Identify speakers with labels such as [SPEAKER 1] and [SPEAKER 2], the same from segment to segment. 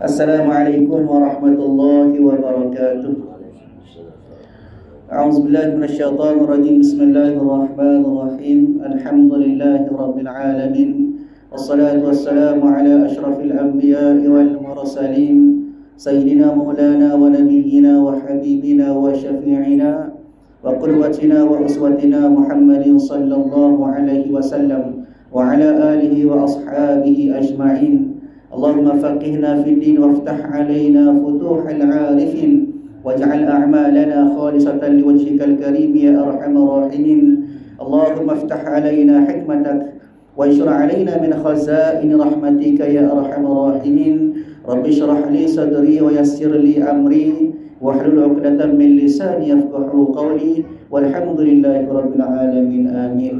[SPEAKER 1] Assalamualaikum warahmatullahi wabarakatuh. A'udzubillahi minasyaitonir rajim. Bismillahirrahmanirrahim. Alhamdulillahi rabbil alamin. Wassalatu wassalamu ala asyrafil anbiya'i wal mursalin. Sayyidina maulana wa nabiyyina wa habibina wa syafi'ina wa qudwatina wa uswatina Muhammadin sallallahu alaihi wasallam wa ala alihi wa ashabihi ajma'in. Allahumma faqihna fid din waftah alaina futuhal arifin waj'al a'malana khalisatan liwajhikal karim ya arhamar rahimin. Allahumma iftah alaina hikmatak wa anshur alaina min khazain rahmatika ya arhamar rahimin. Rabbi shrah li sadri wa yassir li amri wahlul 'uqdatam min lisani yafqahu qawli walhamdulillahi rabbil alamin. Amin.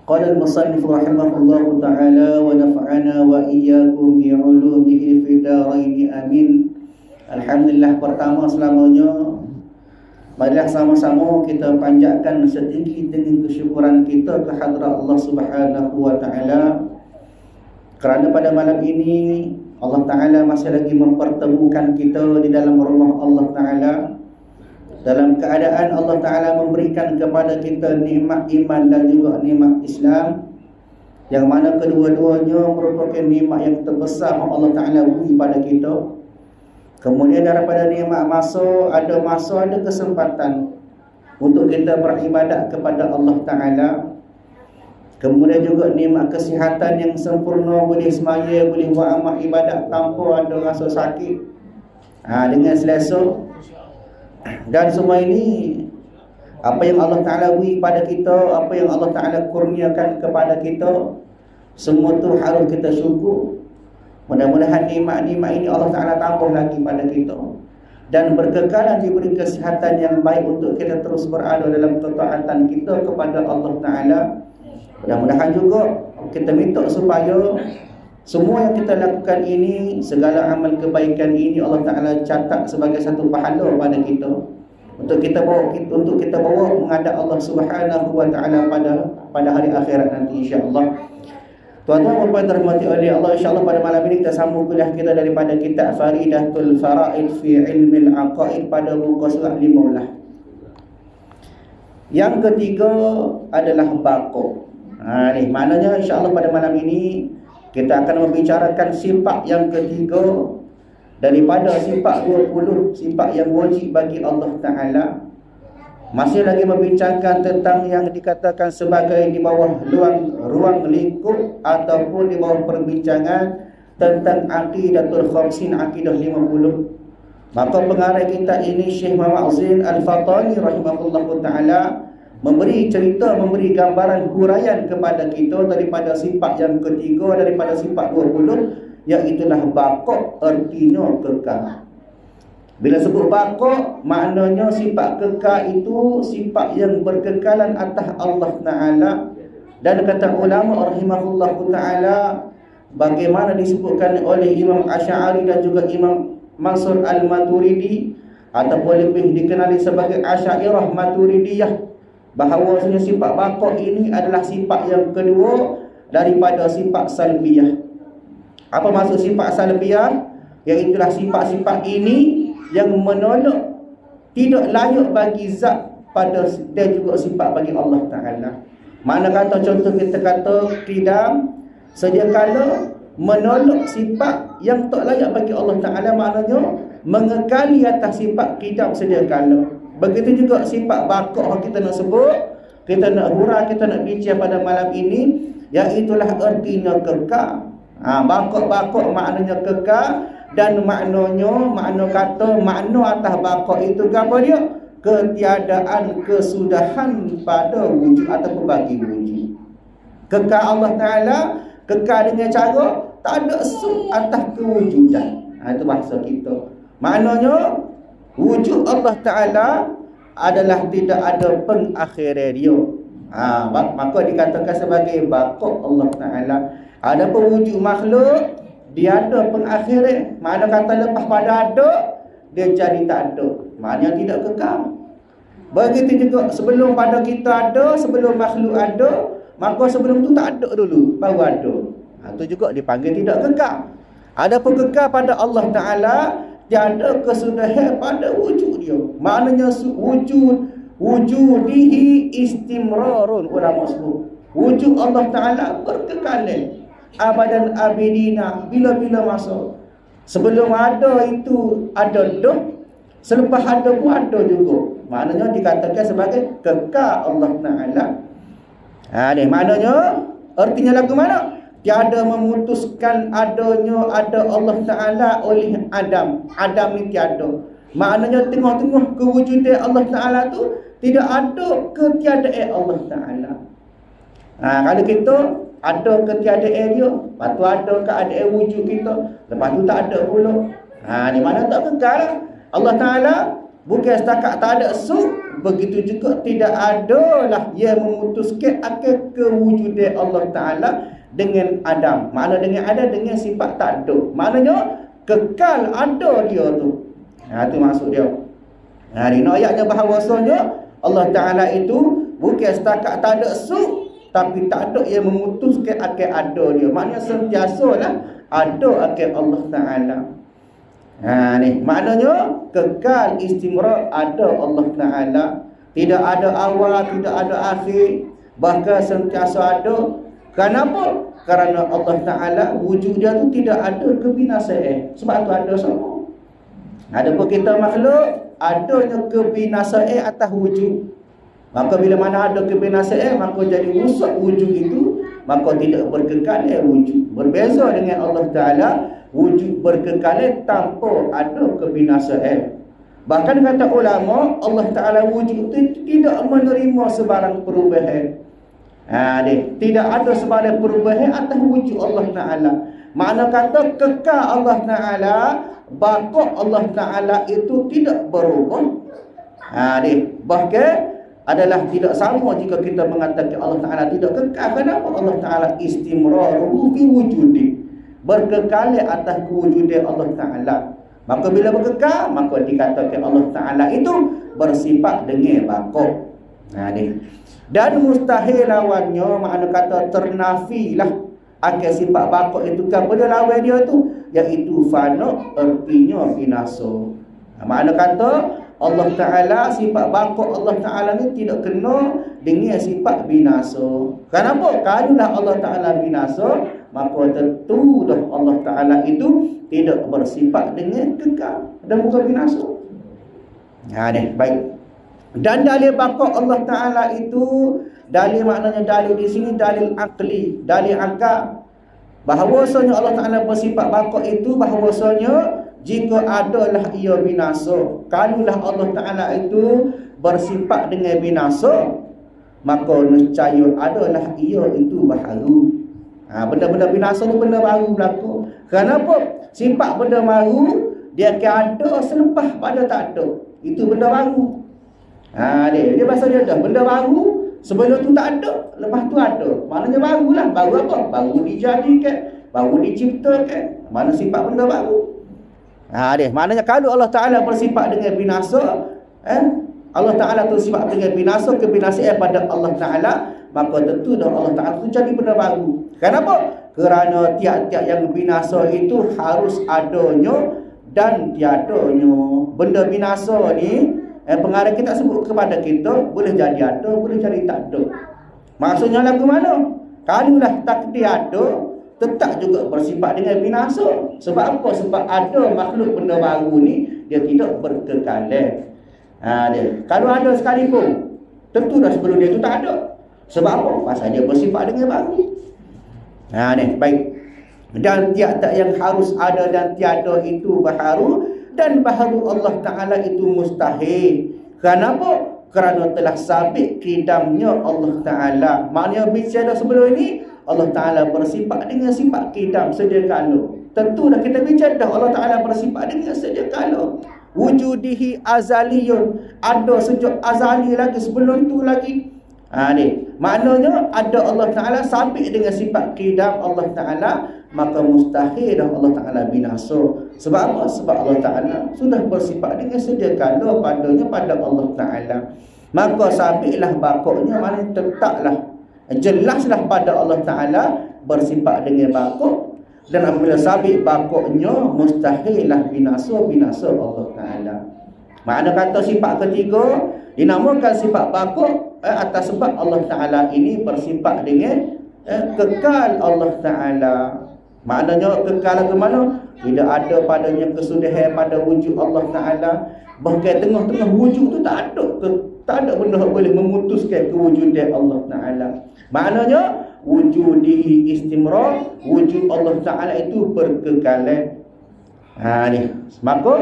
[SPEAKER 1] Qala al-musannif rahimahullahu ta'ala wa nafa'ana wa iyyakum bi'ulumihi fid dharain amin. Alhamdulillah, pertama selamanya marilah sama-sama kita panjatkan setinggi-tinggi kesyukuran kita ke hadrat Allah Subhanahu wa ta'ala, kerana pada malam ini Allah Ta'ala masih lagi mempertemukan kita di dalam rumah Allah Ta'ala, dalam keadaan Allah Ta'ala memberikan kepada kita nikmat iman dan juga nikmat Islam, yang mana kedua-duanya merupakan nikmat yang terbesar Allah Ta'ala beri pada kita. Kemudian daripada nikmat ada kesempatan untuk kita beribadat kepada Allah Ta'ala. Kemudian juga nikmat kesihatan yang sempurna, boleh semaya, boleh buat amal ibadat tanpa ada rasa sakit, dengan selesa. Dan semua ini apa yang Allah Ta'ala beri pada kita, apa yang Allah Ta'ala kurniakan kepada kita, semua tu harus kita syukur. Mudah-mudahan nikmat-nikmat ini Allah Ta'ala tambah lagi pada kita, dan berkekalan diberi kesihatan yang baik untuk kita terus berada dalam ketaatan kita kepada Allah Ta'ala. Mudah-mudahan juga kita minta supaya semua yang kita lakukan ini, segala amal kebaikan ini Allah Ta'ala catat sebagai satu pahala pada kita, untuk kita bawa menghadap Allah Subhanahu wa Ta'ala pada hari akhirat nanti, insya-Allah. Tuan-tuan dan dirahmati oleh Allah, insya-Allah pada malam ini kita sambung kuliah kita daripada kitab Faridatul Faraid fi Ilmil Aqaid pada muka surat 15. Yang ketiga adalah baqo. Ni maknanya insya-Allah pada malam ini kita akan membicarakan sifat yang ketiga daripada sifat 20 sifat yang wajib bagi Allah Ta'ala. Masih lagi membincangkan tentang yang dikatakan sebagai di bawah ruang lingkup ataupun di bawah perbincangan tentang Aqidatul Khamsin, Aqidah 50. Maka pengarang kita ini Syekh Muhammad Zain Al-Fatani rahimahullahu ta'ala memberi cerita, memberi gambaran huraian kepada kita daripada sifat yang ketiga daripada sifat 20, iaitulah baqa, artinya kekal. Bila sebut baqa, maknanya sifat kekal itu sifat yang berkekalan atas Allah Ta'ala. Dan kata ulama rahimahullahu ta'ala, bagaimana disebutkan oleh Imam Asy'ari dan juga Imam Mansur Al-Maturidi, ataupun lebih dikenali sebagai Asy'ariyah Maturidiyah, bahawasanya sifat baqa ini adalah sifat yang kedua daripada sifat salbiyah. Apa maksud sifat salbiyah? Iaitulah sifat-sifat ini yang menolak, tidak layak bagi zat pada dan juga sifat bagi Allah Ta'ala. Mana kata contoh kita kata qidam, sedia kala menolak sifat yang tak layak bagi Allah Ta'ala, maknanya mengekali atas sifat qidam sedia kala. Begitu juga sifat baqa kita nak sebut, kita nak hurai, kita nak bincang pada malam ini, iaitulah artinya kekal. Baqa maknanya kekal, dan makna atas baqa itu apa dia? Ketiadaan kesudahan pada wujud ataupun bagi wujud. Kekal Allah Ta'ala, kekal dengan cara tak ada atas kewujudan. Itu bahasa kita. Maknanya wujud Allah Ta'ala adalah tidak ada pengakhiran dia. Maka dikatakan sebagai baqa Allah Ta'ala. Adapun wujud makhluk, dia ada pengakhiran. Mana kata lepas pada ada, dia jadi tak ada, maknanya tidak kekal. Begitu juga sebelum pada kita ada, sebelum makhluk ada, maka sebelum tu tak ada dulu, baru ada. Itu juga dipanggil tidak kekal. Adapun kekal pada Allah Ta'ala, tiada kesudahan pada wujud dia. Maknanya wujudihi istimrarun, ulama sebut. Wujud Allah Ta'ala berkekalan abadan abidina, bila-bila masa. Sebelum ada itu ada dah, selepas ada pun ada juga. Maknanya dikatakan sebagai kekal Allah Ta'ala. Ni maknanya, artinya lagu mana? Tiada memutuskan adanya ada Allah Ta'ala oleh Adam. Adam ni tiada. Maknanya tengah-tengah kewujudan Allah Ta'ala tu tidak ada ketiadaan Allah Ta'ala. Kalau kita ada ketiadaan dia, lepas tu ada keadaan wujud kita, lepas tu tak ada pula. Ni mana tak kekal. Allah Ta'ala bukan setakat tak ada begitu juga tidak adalah yang memutuskan akan kewujudan Allah Ta'ala dengan Adam. Makna dengan Adam dengan sifat tak ada. Maknanya kekal ada dia tu. Itu maksud dia. Ini ayatnya bahawasanya Allah Ta'ala itu bukan setakat tak ada tapi tak ada yang memutuskan akan ada dia. Maknanya sentiasalah ada akan Allah Ta'ala. Ni maknanya kekal istimrar ada Allah Ta'ala. Tidak ada awal, tidak ada akhir, bahkan sentiasa ada. Kenapa? Kerana Allah Ta'ala wujud dia tu tidak ada kebinasaan. Sebab tu ada semua. Adapun kita makhluk, adanya kebinasaan atas wujud. Maka bila mana ada kebinasaan, maka jadi rusak wujud itu, maka tidak berkekalan wujud. Berbeza dengan Allah Ta'ala, wujud berkekalan tanpa ada kebinasaan. Bahkan kata ulama, Allah Ta'ala wujud itu tidak menerima sebarang perubahan. Tidak ada sebarang perubahan atas wujud Allah Ta'ala. Makna kata kekal Allah Ta'ala, baqa Allah Ta'ala itu tidak berubah. Bahkan adalah tidak sama jika kita mengatakan Allah Ta'ala tidak kekal. Kenapa? Allah Ta'ala istimraruhu fi wujudi, berkekalan atas kewujudan Allah Ta'ala. Maka bila berkekal, maka dikatakan Allah Ta'ala itu bersifat dengan baqa. Dan mustahil lawannya, makna kata ternafilah akan sifat baqa itu kan pada lawan dia tu, iaitu fana, artinya binasa. Makna kata Allah Ta'ala, sifat baqa Allah Ta'ala ni tidak kena dengan sifat binasa. Kenapa? Kalaulah Allah Ta'ala binasa, maka tentu dah Allah Ta'ala itu tidak bersifat dengan kekal dan bukan binasa. Baik. Dan dalil baqa Allah Ta'ala itu, dalil maknanya dalil di sini dalil akli, dalil akal. Bahawasanya Allah Ta'ala bersifat baqa itu, bahawasanya jika adalah ia binasa. Kalaulah Allah Ta'ala itu bersifat dengan binasa, maka nescaya adalah ia itu baharu. Benda-benda binasa ni benda baru berlaku. Kenapa? Sifat benda baru dia akan ada selepas pada tak ada. Itu benda baru. Dia bahasa dia dah benda baru, sebelum tu tak ada, lepas tu ada. Maknanya barulah. Baru apa? Baru dijadikan, baru diciptakan. Mana sifat benda baru? Maknanya kalau Allah Ta'ala bersifat dengan binasa, Allah Ta'ala tu sifat dengan binasa, kebinasaan pada Allah Ta'ala, maka tentu dah Allah Ta'ala tu jadi benda baru. Kenapa? Kerana tiap-tiap yang binasa itu harus adanya dan tiadanya. Benda binasa ni, pengarang kita sebut kepada kita, boleh jadi ada, boleh jadi tak ada. Maksudnya lagu mana? Kalaulah takdir ada, tetap juga bersifat dengan binasa. Sebab apa? Sebab ada makhluk benda baru ni, dia tidak berkekalan. Kalau ada sekalipun, tentu dah sebelum dia tu tak ada. Sebab apa? Pasal dia bersifat dengan baru. Baik. Dan tiada yang harus ada dan tiada itu baharu, dan baharu Allah Ta'ala itu mustahil. Kenapa? Kerana telah sabit kidamnya Allah Ta'ala. Maknanya bicara sebelum ini, Allah Ta'ala bersifat dengan sifat kidam sedia kala. Tentu dah kita bicara dah Allah Ta'ala bersifat dengan sedia kala. Wujudihi azaliyun, ada sejak azali lagi, sebelum tu lagi. Maknanya ada Allah Ta'ala sabit dengan sifat kidam Allah Ta'ala, maka mustahil dah Allah Ta'ala binasa. Sebab apa? Sebab Allah Ta'ala sudah bersifat dengan sedia kala padanya pada Allah Ta'ala. Maka sabitlah baqanya, maknanya tetaplah, jelaslah pada Allah Ta'ala bersifat dengan baqa. Dan apabila sabit bakoknya, mustahillah binasa Allah Ta'ala. Makna kata sifat ketiga dinamakan sifat bakok atas sebab Allah Ta'ala ini bersifat dengan kekal Allah Ta'ala. Maknanya kekal ke mana? Tidak ada padanya kesudahan pada wujud Allah Ta'ala. Bahkan tengah-tengah wujud tu tak ada benda yang boleh memutuskan kewujudan Allah Ta'ala. Maknanya wujudihi istimrar, wujud Allah Ta'ala itu berkekalan. Ni. Maka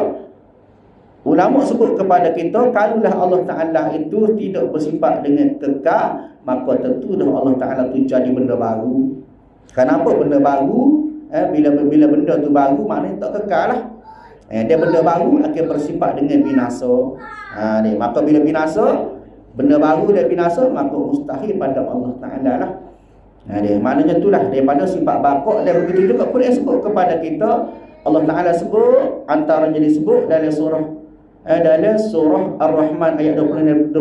[SPEAKER 1] ulama sebut kepada kita, kalaulah Allah Ta'ala itu tidak bersifat dengan kekal, maka tentu dah Allah Ta'ala tu jadi benda baru. Kenapa benda baru? Bila benda tu baru, maknanya tak kekal lah. Dia benda baru akan bersifat dengan binasa. Maka bila binasa, benda baru dia binasa, maka mustahil pada Allah Ta'ala lah. Maknanya itulah daripada sifat bakok. Dan begitu juga Quran sebut kepada kita, Allah Ta'ala sebut, antaranya disebut dalam surah Ar-Rahman ayat 27.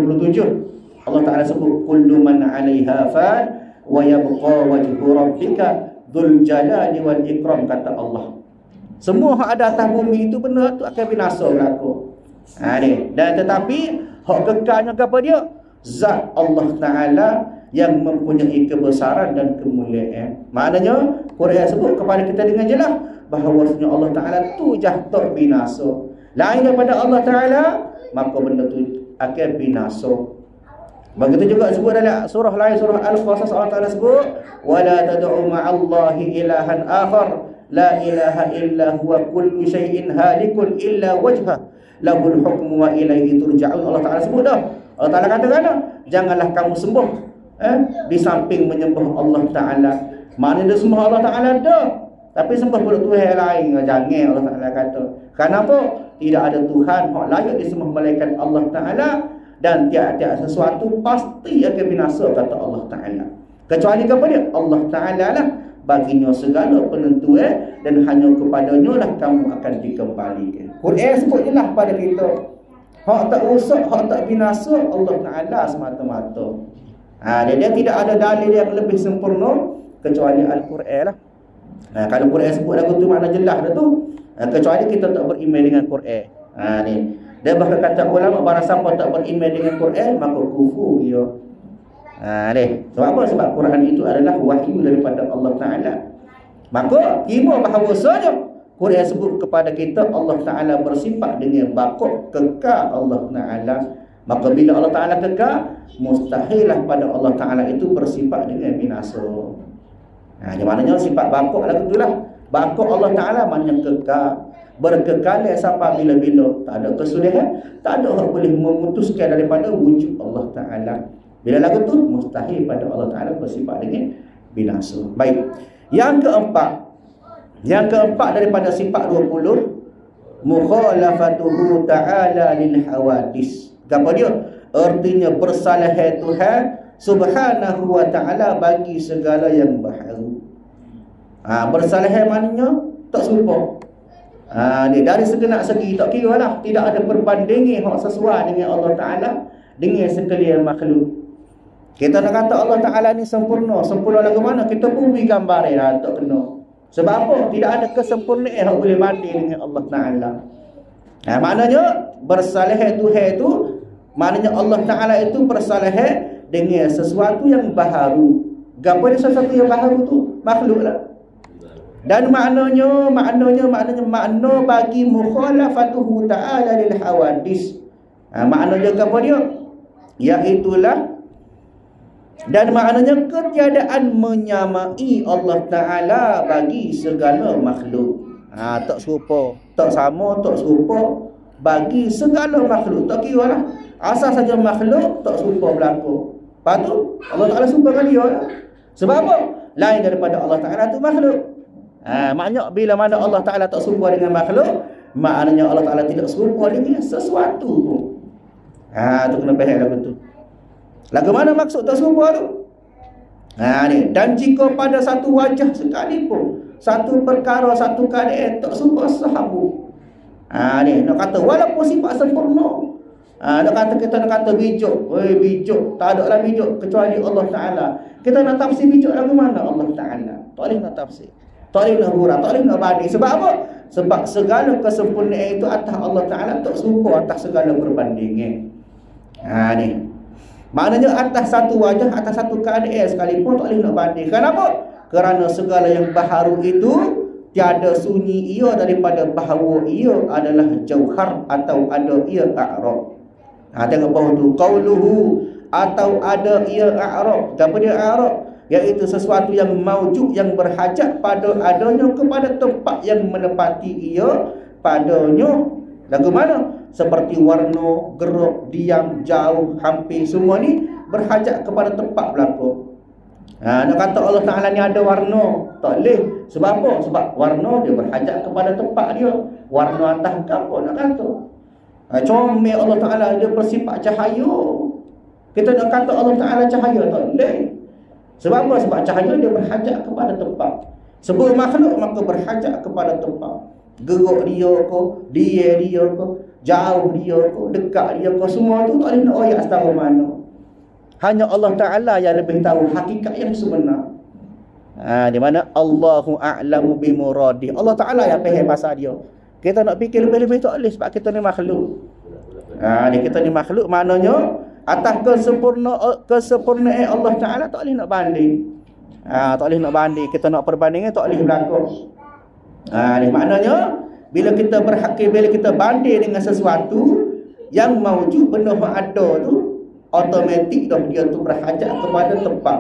[SPEAKER 1] Allah Ta'ala sebut, kullu man 'alaiha fan wa yabqa wajhu rabbika dzul jalali wal ikram, kata Allah. Semua hak ada atas bumi itu benda tu akan binasa berlaku. Dan tetapi hak kekalnya kepada dia, zat Allah Ta'ala yang mempunyai kebesaran dan kemuliaan. Maknanya Quran sebut kepada kita dengan jelas bahawasanya Allah Ta'ala tu tak binasa. Lain daripada Allah Ta'ala, maka benda tu akan binasa. Begitu juga sebut dalam surah lain, surah Al-Qasas, Allah Ta'ala sebut, wala tad'u ma'allahi ilahan akhar la ilaha illa huwa kullu syai'in halikun illa wajhah lahul hukmu wa ilaihi turja'un. Allah Ta'ala sebut dah. Allah Ta'ala katakan dah, janganlah kamu sembah di samping menyembah Allah Ta'ala. Maknanya dia sembah Allah Ta'ala dah, tapi sembah pula Tuhan lain. Jangan, Allah Ta'ala kata. Kenapa? Tidak ada Tuhan yang layak disembah melainkan Allah Ta'ala, dan tiap-tiap sesuatu pasti akan binasa, kata Allah Ta'ala. Kecuali kepada Allah Ta'ala lah, baginya segala penentuan, dan hanya kepadanya lah kamu akan dikembalikan. Quran sebut je lah pada kita, hak tak rosak, hak tak binasa, Allah Ta'ala semata-mata. Dia tidak ada dalil yang lebih sempurna kecuali Al-Quran lah. Kalau Quran sebut lagu tu makna jelas dah tu. Kecuali kita tak beriman dengan Quran. Ni. Dia bahkan kata ulama, barang siapa tak beriman dengan Quran, maka kufur dia. Sebab apa? Sebab Quran itu adalah wahyu daripada Allah Ta'ala. Maka kira bahawasanya Quran sebut kepada kita Allah Ta'ala bersifat dengan bakok kekal Allah Ta'ala. Maka bila Allah Ta'ala kekal, mustahillah pada Allah Ta'ala itu bersifat dengan binasa. Di maknanya sifat bakok lah itulah. Bakok Allah Ta'ala maknanya kekal, berkekalan sampai bila-bila. Tak ada kesudahan, tak ada orang boleh memutuskan daripada wujud Allah Ta'ala. Bila lagu tu, mustahil pada Allah Ta'ala bersifat dengan binasa. Baik. Yang keempat daripada sifat 20, mukhalafatuhu ta'ala lil hawadis. Apa dia? Artinya bersalah Tuhan Subhanahu wa ta'ala bagi segala yang baharu. Bersalah maknanya tak serupa. Dari segenap segi tak kira lah, tidak ada perbandingan hak sesuai dengan Allah Ta'ala dengan sekalian makhluk. Kita nak kata Allah Ta'ala ni sempurna. Sempurna lagu mana? Kita pun beri gambar lah, tak kena. Sebab apa? Tidak ada kesempurnaan yang boleh banding dengan Allah Ta'ala. Maknanya bersalah Tuhan itu, maknanya Allah Ta'ala itu bersalah dengan sesuatu yang baharu. Apa dia sesuatu yang baharu tu? Makhluk lah. Dan maknanya bagi mukhalafatuhu ta'ala lil hawadis. Maknanya apa dia? Iaitulah, dan maknanya ketiadaan menyamai Allah Ta'ala bagi segala makhluk. Tak serupa, tak sama, tak serupa bagi segala makhluk. Tak kira lah, asal saja makhluk tak serupa berlaku. Lepas tu Allah Ta'ala serupa dengan dia lah. Sebab apa? Lain daripada Allah Ta'ala tu makhluk. Maknanya bila mana Allah Ta'ala tak serupa dengan makhluk, maknanya Allah Ta'ala tidak serupa dengan sesuatu pun. Tu kena faham lagu tu. Lagu mana maksud tak serupa tu? Ni. Dan jika pada satu wajah sekalipun, satu perkara, satu keadaan tak serupa sahabu. Ni nak kata walaupun sifat sempurna. Nak kata kita nak kata bijuk, bijuk, tak ada lah bijuk kecuali Allah Ta'ala. Kita nak tafsir bijuk lagu mana? Allah Ta'ala. Tak boleh nak tafsir. Tak boleh nak gurau, tak boleh nak banding. Sebab apa? Sebab segala kesempurnaan itu atas Allah Ta'ala tak serupa atas segala perbandingan. Ni. Maknanya atas satu wajah, atas satu keadaan sekalipun tak boleh nak banding. Kenapa? Kerana segala yang baharu itu tiada sunyi ia daripada bahawa ia adalah jauhar atau ada ia a'rab. Tengok bawah tu, qauluhu atau ada ia a'rab. Apa dia a'rab? Iaitu sesuatu yang maujud, yang berhajat pada adanya kepada tempat yang menepati ia padanya. Lagu mana? Seperti warna, gerak, diam, jauh, hampir, semua ni berhajat kepada tempat berlaku. Nak kata Allah Ta'ala ni ada warna, tak boleh. Sebab apa? Sebab warna dia berhajat kepada tempat dia. Warna atas ke apa nak kata? Comel Allah Ta'ala, dia bersifat cahaya. Kita nak kata Allah Ta'ala cahaya, tak boleh. Sebab apa? Sebab cahaya dia berhajat kepada tempat. Sebab makhluk maka berhajat kepada tempat. Gerak dia ke, dia ke, jauh dia ke, dekat dia ke, semua tu tak boleh nak oyak setara mana. Hanya Allah Ta'ala yang lebih tahu hakikat yang sebenar. Di mana Allahu a'lamu bimuradi. Allah Ta'ala yang faham pasal dia. Kita nak fikir lebih-lebih tak boleh sebab kita ni makhluk. Kita ni makhluk, maknanya atas kesempurnaan Allah Ta'ala tak boleh nak banding. Tak boleh nak banding. Kita nak perbandingan tak boleh berlaku. Maknanya bila kita banding dengan sesuatu yang maujud, benda yang ada tu, automatik dah dia tu berhajat kepada tempat.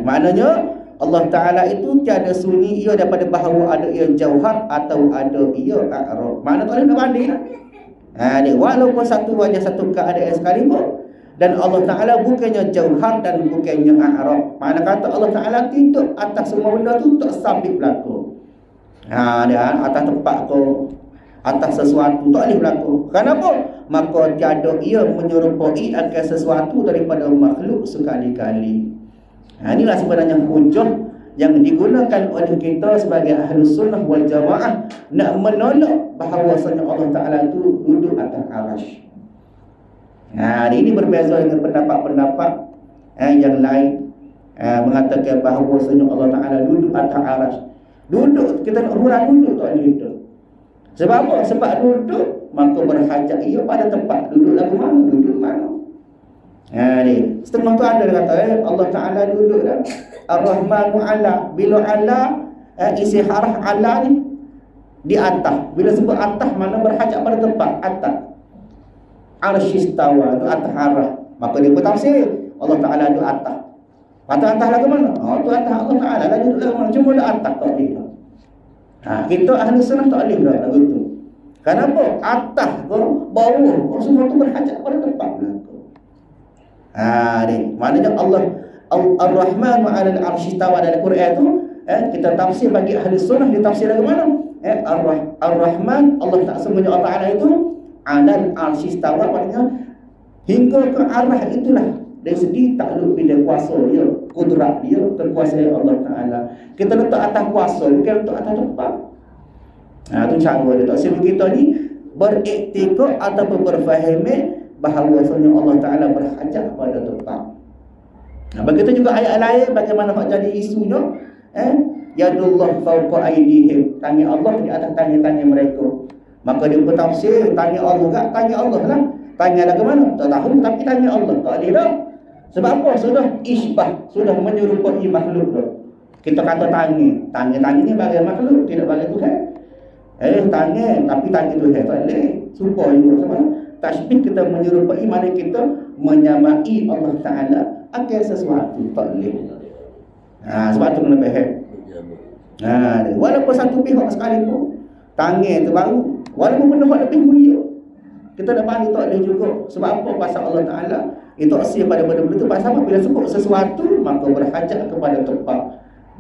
[SPEAKER 1] Maknanya Allah Ta'ala itu tiada sunyi ia daripada bahawa ada ia jauhar atau ada ia a'rab. Maknanya tak boleh nak banding. Walaupun satu wajah, satu keadaan sekalipun, dan Allah Ta'ala bukannya jauhar dan bukannya a'rab. Maknanya kata Allah Ta'ala tidak atas semua benda tu tak sabit berlaku. Atas tempat tu, atas sesuatu tak boleh berlaku. Kenapa? Maka tiada ia menyerupai akan sesuatu daripada makhluk sekali-kali. Inilah sebenarnya hujah yang digunakan oleh kita sebagai ahli sunnah wal jamaah nak menolak bahawasanya Allah Ta'ala itu duduk atas arasy. Ini berbeza dengan pendapat-pendapat yang lain mengatakan bahawasanya Allah Ta'ala duduk atas arasy. Duduk, kita nak hurang duduk tak boleh duduk. Sebab apa? Sebab duduk maka berhajat ia pada tempat. Duduk lagu mana? Duduk mana? Ni setengah tu ada dia kata Allah Ta'ala duduk dah. Ar-Rahmanu ala. Bila ala isi harah ala ni di atas. Bila sebut atas mana berhajat pada tempat atas. Arsyistawa tu atas arah. Maka dia bertafsir Allah Ta'ala tu atas. Atas lagu mana? Tu atas Allah Ta'ala lah duduk lagu mana? Cuma dah atas tak boleh. Kita ahli sunnah tak boleh dah lagu tu. Kenapa? Atas ke bawah semua tu berhajat pada tempat berlaku. Ni maknanya Allah Ar-Rahman wa 'alal 'arsy istawa dalam Quran tu kita tafsir bagi ahli sunnah dia tafsir lagu mana? Ar-Rahman Allah tak semuanya Allah Ta'ala itu 'alal 'arsy istawa, maknanya hingga ke arah itulah dari segi takluk bila kuasa dia, kudrat dia, kekuasaan Allah Ta'ala. Kita letak atas kuasa, bukan letak atas tempat. Tu cara dia. Tak sebab kita ni beriktikad ataupun berfaham bahawasanya Allah Ta'ala berhajat pada tempat. Begitu juga ayat lain bagaimana nak jadi isunya. Yadullah fawqa aydihim. Tangan Allah di atas tangan-tangan mereka. Maka dia bertafsir tangan Allah tak? Tangan Allah lah. Tangan lah ke mana? Tak tahu, tapi tangan Allah. Tak boleh dah. Sebab apa? Sudah isbah, sudah menyerupai makhluk dah. Kita kata tangan. Tangan ni bagi makhluk, tidak bagi Tuhan. Tangan, tapi tangan Tuhan tak boleh. Sumpah juga sama. Tasbih kita menyerupai, mana kita menyamai Allah Ta'ala akan sesuatu. Tak boleh. Sebab tu kena faham. Walaupun satu pihak sekalipun, tangan tu baru, walaupun benda lebih mulia, kita nak balik tak boleh juga. Sebab apa? Pasal Allah Ta'ala itu asyik pada benda-benda itu. Pasal apa? Bila sebut sesuatu, maka berhajat kepada tempat,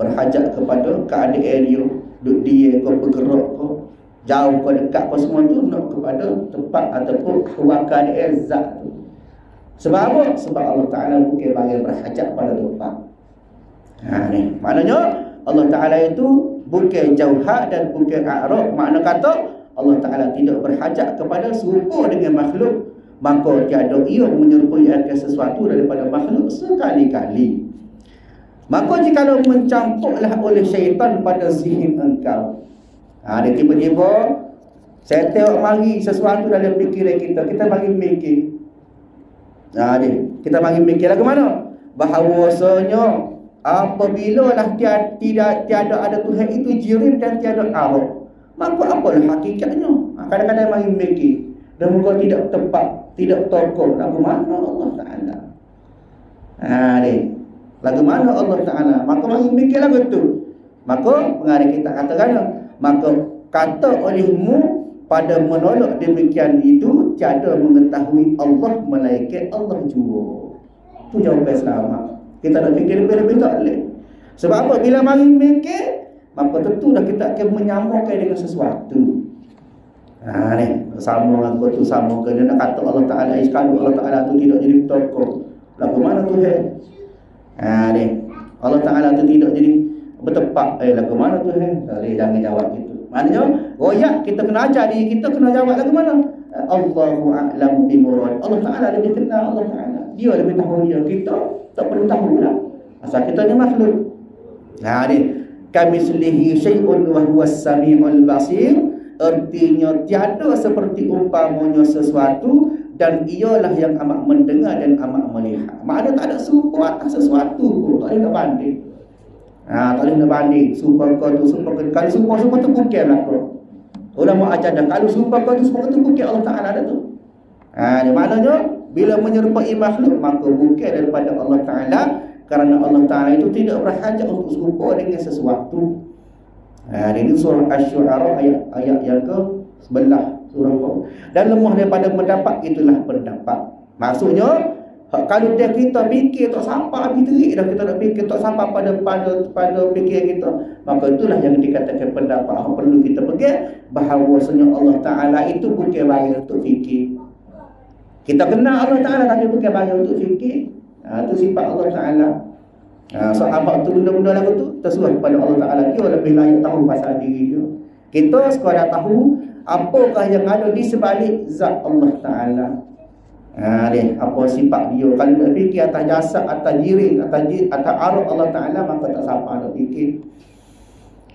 [SPEAKER 1] berhajat kepada keadaan dia, duduk dia ke, bergerak ke, jauh ke, dekat ke, semua tu nak kepada tempat ataupun keadaan zat tu. Sebab apa? Sebab Allah Ta'ala bukan bagi berhajat pada tempat. Ni maknanya Allah Ta'ala itu bukan jauhar dan bukan a'rab. Makna kata Allah Ta'ala tidak berhajat kepada serupa dengan makhluk, maka tiada ia menyerupai akan sesuatu daripada makhluk sekali-kali. Maka jikalau mencampurlah oleh syaitan pada zihn engkau, dia tiba-tiba saya tengok mari sesuatu dalam fikiran kita mari mikir. Kita mari mikir lagu mana? Bahawasanya apabila lah tiada ada Tuhan itu jirim dan tiada arah, maka apalah hakikatnya? Kadang-kadang mari mikir dan muka tidak tepat, tidak tokoh. Lagu mana Allah Ta'ala? Lagu mana Allah Ta'ala? Maka mari mikir lagu tu. Maka pengarang kita katakan, maka kata olehmu pada menolak demikian itu tiada mengetahui Allah melainkan Allah jua. Itu jawapan selamat. Kita nak fikir lebih-lebih tak boleh. Sebab apa? Bila mari mikir, maka tentulah kita akan menyamakan dengan sesuatu. Sama aku tu sama ke dia nak kata Allah Ta'ala kalau Allah Ta'ala tu tidak jadi tokoh. Lagu mana Tuhan? Allah Ta'ala tu tidak jadi bertepat. Lagu mana Tuhan? Jangan jawab gitu. Maknanya royak kita kena ajar diri kita, kena jawab lagu mana? Allahu a'lam bimurad. Allah Ta'ala lebih kenal Allah Ta'ala. Dia lebih tahu dia. Kita tak perlu tahu lah. Asal kita ni makhluk. Kamislihi syai'un wa huwas sami'ul basir. Artinya tiada seperti umpamanya sesuatu dan ialah yang amat mendengar dan amat melihat. Maknanya tak ada serupa atas sesuatu pun. Tak boleh nak banding. Tak boleh nak banding. Sumpah kau tu, sumpah kau tu. Kalau sumpah tu bukan lah kau. Ulama ajar dah. Kalau sumpah kau tu bukan Allah Ta'ala dah tu. Maknanya bila menyerupai makhluk, maka bukan daripada Allah Ta'ala. Kerana Allah Ta'ala itu tidak berhajat untuk serupa dengan sesuatu. Ini surah Asy-Syu'ara ayat yang ke-11 surah kau. Dan lemah daripada pendapat itulah pendapat. Maksudnya kalau dia kita fikir tak sampai habis terik dah, kita nak fikir tak sampai pada fikir kita, maka itulah yang dikatakan pendapat. Perlu kita pegang bahawasanya Allah Ta'ala itu bukan bayar untuk fikir. Kita kenal Allah Ta'ala tapi bukan bayar untuk fikir. Itu sifat Allah Ta'ala. Sahabat tu benda-benda lagu tu tersuai kepada Allah Ta'ala. Dia lebih layak tahu pasal diri dia. Kita sekadar tahu apakah yang ada di sebalik zat Allah Ta'ala. Apa sifat dia. Kalau nak fikir atas jasad, atas jirim, atas arah Allah Ta'ala, maka tak siapa nak fikir.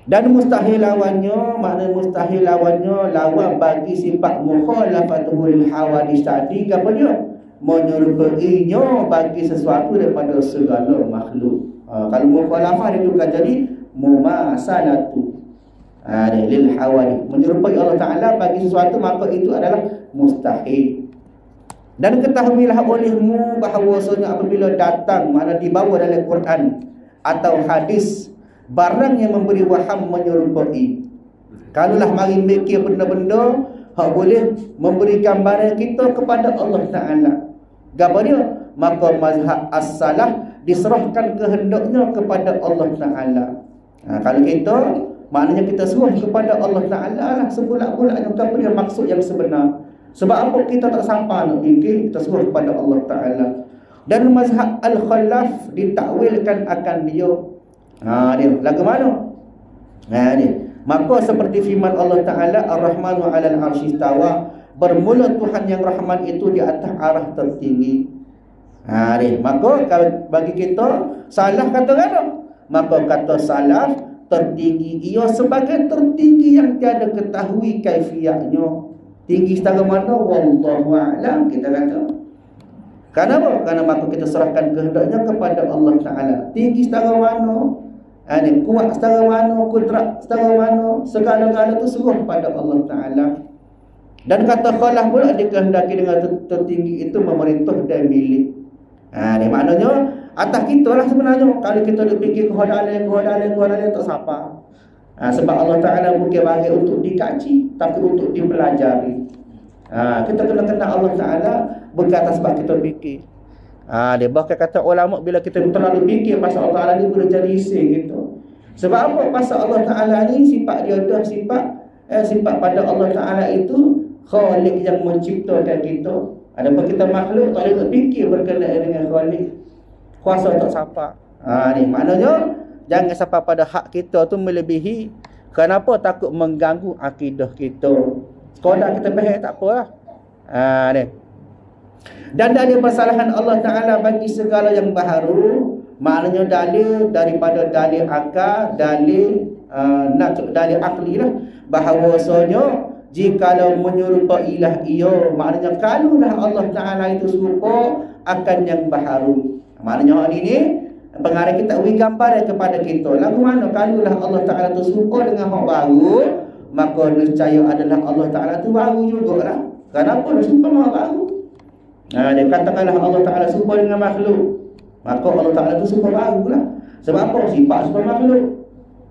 [SPEAKER 1] Dan mustahil lawannya, makna mustahil lawannya lawan bagi sifat mukhalafatul hawadis tadi. Apa dia? Menyerupainya bagi sesuatu daripada segala makhluk. Kalau mukhalafah itu kan jadi mumasalatu lil hawadis. Menyerupai Allah Ta'ala bagi sesuatu, maka itu adalah mustahil. Dan ketahuilah olehmu bahawasanya apabila datang, mana dibawa dalam Quran atau hadis, barang yang memberi waham menyerupai. Kalaulah mari mikir benda-benda hak boleh memberi gambaran kita kepada Allah Ta'ala. Gambar dia, maka mazhab as-salah diserahkan kehendaknya kepada Allah Ta'ala. Kalau kita, maknanya kita serah kepada Allah Ta'ala lah sebulak-bulaknya apa dia maksud yang sebenar. Sebab apa kita tak sampai nak fikir, kita serah kepada Allah Ta'ala. Dan mazhab al-khalaf ditakwilkan akan dia. Dia lagu mana? Dia. Maka seperti firman Allah Ta'ala, Ar-Rahmanu 'alal 'arsy istawa, bermula Tuhan yang Rahman itu di atas arah tertinggi. Maka kalau bagi kita salah kata apa? Maka kata salah tertinggi ia sebagai tertinggi yang tiada ketahui kaifiatnya. Tinggi setara mana? Wallahu a'lam, kita kata. Kenapa? Karena maka kita serahkan kehendaknya kepada Allah Ta'ala. Tinggi setara mana? Kuat setara mana? Kudrat setara mana? Segala-gala itu serah pada Allah Ta'ala. Dan kata khalaf pula dikehendaki dengan tertinggi itu memerintah dan milik. Ini maknanya atas kita lah sebenarnya. Kalau kita nak fikir kehodalan tak siapa. Sebab Allah Ta'ala bukan bagi untuk dikaji, tapi untuk dipelajari. Kita kena kenal Allah Ta'ala bukan atas sebab kita fikir. Dia bahkan kata ulama, bila kita terlalu fikir pasal Allah Ta'ala ni boleh jadi isi gitu. Sebab apa? Pasal Allah Ta'ala ni sifat dia dah sifat pada Allah Ta'ala itu Khalik yang menciptakan kita. Adapun kita makhluk tak boleh fikir berkenaan dengan Khalik. Kuasa tak siapa. Ni maknanya jangan sampai pada hak kita tu melebihi. Kenapa? Takut mengganggu akidah kita. Sekadar kita faham tak apalah. Ni. Dan dari persalahan Allah Ta'ala bagi segala yang baharu, Maknanya dalil daripada dalil akal, dalil dalil akli lah, bahawasanya jikalau menyerupai ilah ia, maknanya kalulah Allah Ta'ala itu serupa akan yang baharu. Maknanya hari ini pengarang kita beri gambar kepada kita, lagu mana kalulah Allah Ta'ala itu serupa dengan hak baru, maka nescaya adalah Allah Ta'ala itu baru jugalah. Kenapa dia serupa dengan hak baru? Dia katakanlah Allah Ta'ala serupa dengan makhluk, maka Allah Ta'ala itu serupa baru lah. Sebab apa? Sifat serupa makhluk.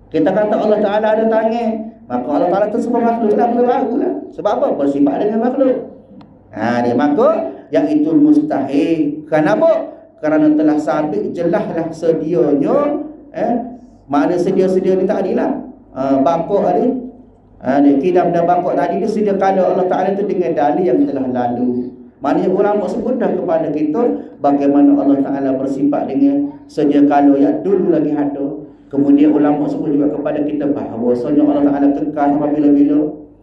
[SPEAKER 1] Kita kata Allah Ta'ala ada tangan, maka Allah Ta'ala itu serupa makhluk lah, baru lah. Sebab apa? Bersifat dengan makhluk. Maka yang itu mustahil. Kenapa? Kerana telah sabit jelaslah sedianya, makna sedia-sedia ni tadi lah. Bapak tadi, kidam dan bapak tadi dia sedia kala Allah Ta'ala itu dengan dalil yang telah lalu. Maknanya ulama sebut dah kepada kita bagaimana Allah Ta'ala bersifat dengan sedia kala yang dulu lagi ada. Kemudian ulama sebut juga kepada kita bahawasanya Allah Ta'ala kekal sampai bila-bila.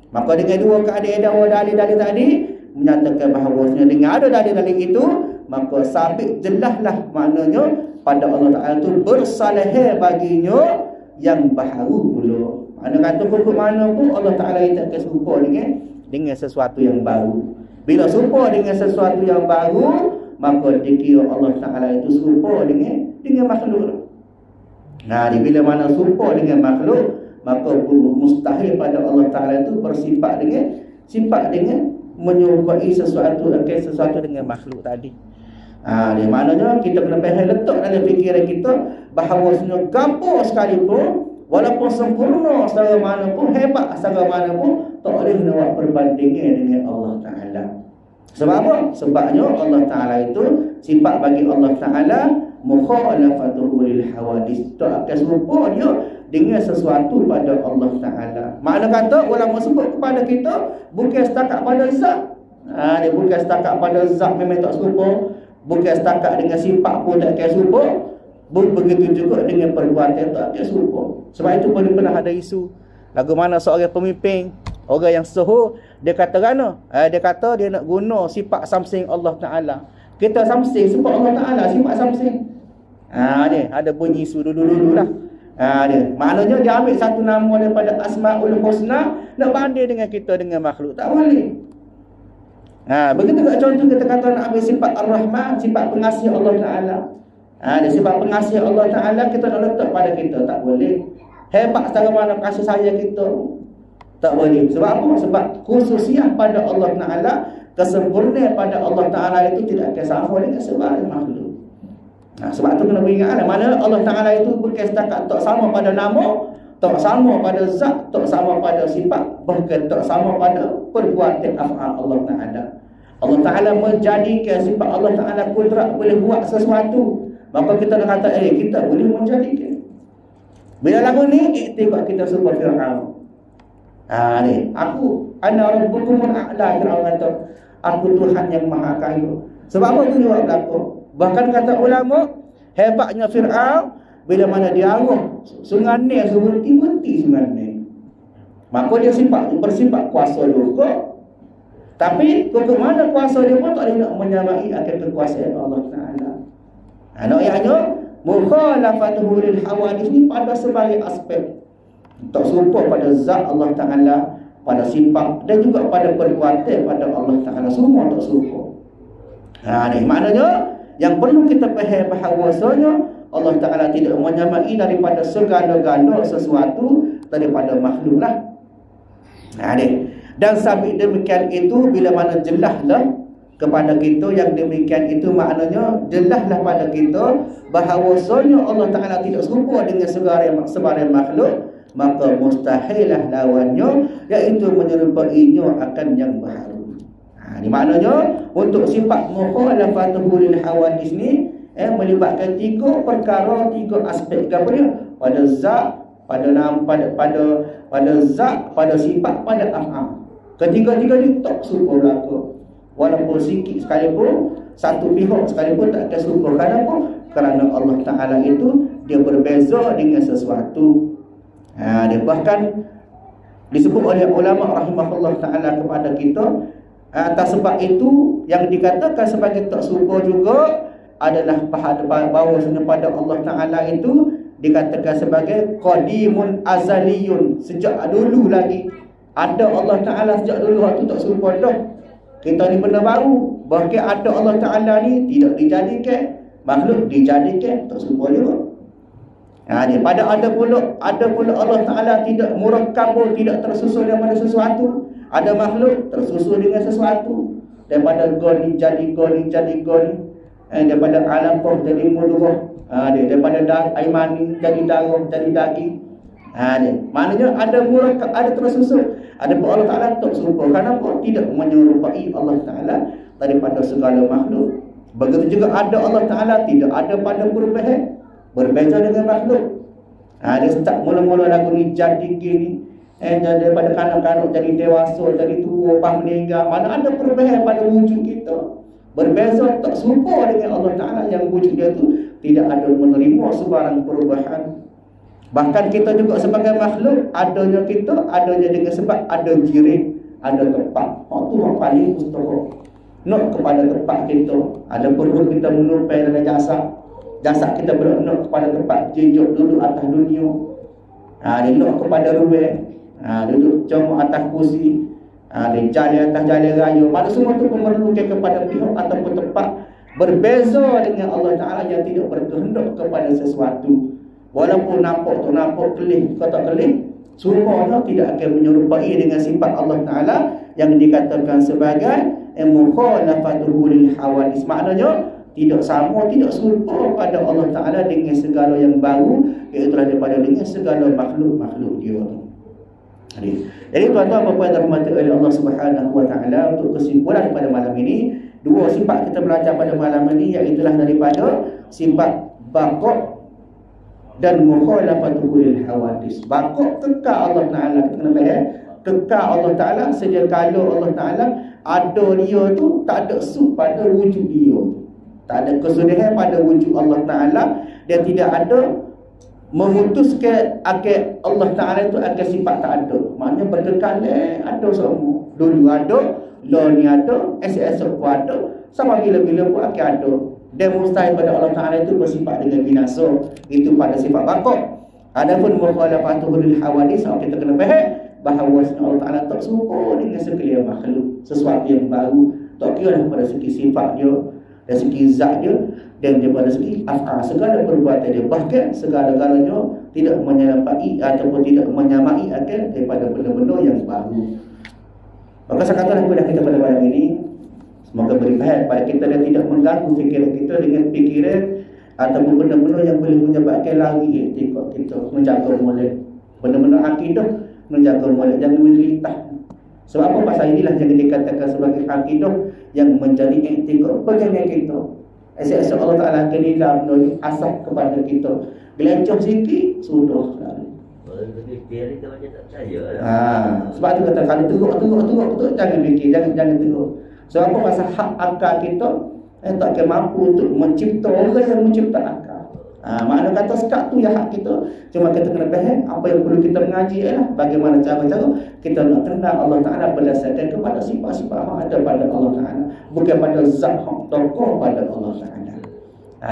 [SPEAKER 1] Maka dengan dua keadaan dua dalil-dalil tadi menyatakan bahawasanya dengan ada dalil-dalil itu, maka sabit jelaslah maknanya pada Allah Ta'ala itu bersalah baginya yang baharu pula. Mana kata pun mana pun Allah Ta'ala itu akan serupa dengan sesuatu yang baru. Bila serupa dengan sesuatu yang baru, maka dikira Allah Ta'ala itu serupa dengan makhluk. Bila mana serupa dengan makhluk, maka mustahil pada Allah Ta'ala itu bersifat dengan menyerupai sesuatu dengan makhluk tadi. Maknanya kita kena faham letak dalam fikiran kita bahawasanya gapo sekalipun, walaupun sempurna secara mana pun, hebat secara mana pun, tak boleh nak buat perbandingan dengan Allah Ta'ala. Sebab apa? Sebabnya Allah Ta'ala itu sifat bagi Allah Ta'ala mukhalafatuhu lil hawadis, tak akan serupa dia dengan sesuatu pada Allah Ta'ala. Makna kata ulama sebut kepada kita bukan setakat pada zat. Dia bukan setakat pada zat memang tak serupa, bukan setakat dengan sifat pun tak akan serupa, begitu juga dengan perbuatan tak akan serupa. Sebab itu pernah ada isu lagu mana seorang pemimpin, orang yang suhu, dia kata dia kata dia nak guna sifat samsing Allah Ta'ala. Kita samsing sifat Allah Ta'ala, sifat samsing. Dia ada bunyi isu dulu-dulu lah. Maknanya dia ambil satu nama daripada Asmaul Husna, nak banding dengan kita dengan makhluk, tak boleh. Begitu juga contoh kita kata nak ambil sifat Ar-Rahman, sifat pengasih Allah Ta'ala. Sifat pengasih Allah Ta'ala kita nak letak pada kita, tak boleh. Hebat secara mana kasih sayang kita, tak boleh. Sebab apa? Sebab khususiah pada Allah Ta'ala, kesempurnaan pada Allah Ta'ala itu tidak akan sama dengan sebarang makhluk. Sebab tu kena beringat mana Allah Ta'ala itu bukan setakat tak sama pada nama, tak sama pada zat, tak sama pada sifat, bahkan tak sama pada perbuatan af'al Allah Ta'ala. Allah Ta'ala menjadikan sifat Allah Ta'ala kudrat boleh buat sesuatu, maka kita nak kata kita boleh menjadikan. Bila lagu ni iktiqat kita serupa Fir'aun. Aku ana rabbukumul a'la, Fir'aun kata aku Tuhan yang maha kaya. Sebab apa tu dia berlaku? Bahkan kata ulama, hebatnya Fir'aun bila mana dia arwah sungai Nil, berhenti sungai Nil, maka dia bersifat kuasa juga. Tapi ke mana kuasa dia pun tak boleh nak menyamai akan kekuasaan Allah Ta'ala. Ayatnya mukhalafatuhu lil hawadis ni pada sebagai aspek, tak serupa pada zat Allah Ta'ala, pada sifat dan juga pada perbuatan pada Allah Ta'ala, semua tak serupa. Maknanya yang perlu kita faham bahawasanya Allah Ta'ala tidak menyamai daripada segala-gala sesuatu daripada makhluk lah. Dan sabit demikian itu bila mana jelaslah kepada kita yang demikian itu, maknanya jelaslah pada kita bahawasanya Allah Ta'ala tidak serupa dengan sebarang makhluk, maka mustahillah lawannya, iaitu menyerupainya akan yang baharu. Ini maknanya untuk sifat mukhalafatuhu lil hawadis ni melibatkan tiga perkara, tiga aspek dia, pada zat, pada nama, pada zat, pada sifat, pada af'al. Ketiga-tiga ni tak serupa berlaku. Walaupun sikit sekalipun, satu pihak sekalipun tak akan serupa. Kenapa? Kerana Allah Ta'ala itu dia berbeza dengan sesuatu. Dia bahkan disebut oleh ulama rahimahullah Ta'ala kepada kita, atas sebab itu yang dikatakan sebagai tak serupa juga adalah bahawasanya pada Allah Ta'ala itu dikatakan sebagai qadimun azaliyun, sejak dulu lagi ada Allah Ta'ala sejak dulu, waktu tak serupa dah. Kita ni benda baru, bahkan ada Allah Ta'ala ni tidak dijadikan, makhluk dijadikan, tak serupa juga. Pada ada pula Allah Ta'ala tidak murakkab, tidak tersusun daripada sesuatu. Ada makhluk tersusun dengan sesuatu. Daripada gol ni jadi gol ni, daripada alaqah jadi mudghah, daripada air mani jadi darah, jadi daging. Maknanya ada murakkab, ada tersusun. Ada pun Allah Ta'ala tak serupa. Kenapa? Tidak menyerupai Allah Ta'ala daripada segala makhluk. Begitu juga ada Allah Ta'ala tidak ada pada perubahan, berbeza dengan makhluk. Dia start mula-mula lagu ni jadi gini, daripada kanak-kanak jadi dewasa, jadi tua, lepas meninggal. Mana ada perubahan pada wujud kita, berbeza, tak serupa dengan Allah Ta'ala yang wujud dia tu tidak ada menerima sebarang perubahan. Bahkan kita juga sebagai makhluk, adanya kita adanya dengan sebab ada jirim, ada tempat. Tu yang paling mustahil. Nak kepada tempat kita, ada perlu kita menumpai dalam jasad kita nak kepada tempat jejak duduk atas dunia. Dia nak kepada ruang, duduk cuma atas kursi, dia jalan atas jalan raya. Mana semua tu memerlukan kepada pihak ataupun tempat. Berbeza dengan Allah Ta'ala yang tidak berkehendak kepada sesuatu. Walaupun nampak kelih, kata kelih, serupa tidak akan menyerupai dengan sifat Allah Ta'ala yang dikatakan sebagai mukhalafatul lil hawadis. Maknanya tidak sama, tidak serupa pada Allah Ta'ala dengan segala yang baru, iaitu daripada dengan segala makhluk-makhluk dia. Jadi tuan-tuan apa yang dirahmati oleh Allah Subhanahu Wa Ta'ala, untuk kesimpulan pada malam ini, dua sifat kita belajar pada malam ini, iaitu daripada sifat baqa dan mukhalafatul lil hawadis. Baqa kekal Allah Ta'ala, kekal Allah Ta'ala sedia kala Allah Ta'ala ada dia tu, tak ada sub pada wujud dia, tak ada kesudahan pada wujud Allah Ta'ala. Dia tidak ada memutuskan akan Allah Ta'ala itu akan sifat tak ada. Maknanya berkekal ada semua. Dulu ada, lah ni ada, esok pun ada, sama bila-bila pun akan ada. Dan mustahil pada Allah Ta'ala itu bersifat dengan binasa. Itu pada sifat baqa. Adapun mukhalafatul lil hawadis, kita kena faham bahawa Allah Ta'ala tak serupa dengan sekalian makhluk, sesuatu yang baru. Tak kira pada segi sifat dia, dari segi zat dia, dan daripada segi af'al, segala perbuatan dia. Bahkan segala-galanya tidak menyamai ataupun tidak menyamai akan daripada benda-benda yang baru. Maka saya katakan kepada kita pada malam ini, semoga beri faham pada kita dan tidak mengganggu fikiran kita dengan fikiran ataupun benda-benda yang boleh menyebabkan lari iktikad kita. Menjaga molek benda-benda akidah, menjaga molek, jangan menjelitah. Sebab apa? Pasal inilah yang dikatakan sebagai akidah yang menjadi iktikad pegangan kita. Esok Allah Ta'ala akan hilang benda asap kepada kita. Gelencong sikit, sudah lalu. Sebab tu kata kalau teruk jangan fikir, jangan teruk. Sebab apa? Pasal hak akal kita tak akan mampu untuk mencipta orang yang mencipta akal. Makna kata sekat tu ya hak kita. Cuma kita kena faham apa yang perlu kita mengaji ialah bagaimana cara-cara kita nak kenal Allah Ta'ala berdasarkan kepada sifat-sifat yang ada pada Allah Ta'ala, bukan pada zat hak tokoh pada Allah Ta'ala.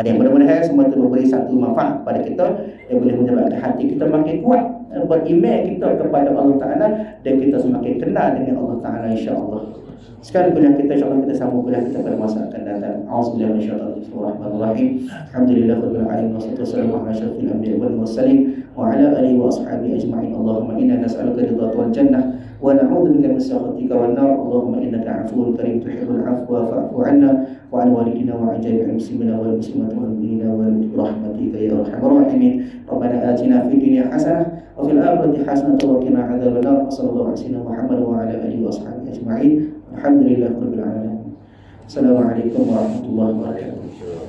[SPEAKER 1] Dan mudah-mudahan semua itu memberi satu manfaat kepada kita yang boleh menyebabkan hati kita makin kuat, beriman kita kepada Allah Ta'ala, dan kita semakin kenal dengan Allah Ta'ala, insya-Allah. Sekarang kuliah kita, insya-Allah kita sambung kuliah kita pada masa akan datang. A'udzubillahi minasyaitonirrajim. Alhamdulillahirabbil alamin, wassalatu wassalamu ala asyrafil anbiya'i wal mursalin wa ala alihi wa ashabihi ajma'in. Allahumma inna nas'aluka ridhaka wal jannah wa na'udzubika min sakhatika wan nar. Allahumma innaka 'afuwwun karim tuhibbul 'afwa fa'fu 'anna wa 'an walidina wa 'an jami'il muslimina wal muslimati wal mu'minina wal rahmatika ya arhamar rahimin. Rabbana atina fid dunya hasanah wa fil akhirati hasanah wa qina 'adzabannar. Sallallahu alaihi wa Muhammad wa ala alihi wa ashabihi ajma'in. Alhamdulillahirabbil alamin. Assalamualaikum warahmatullahi wabarakatuh.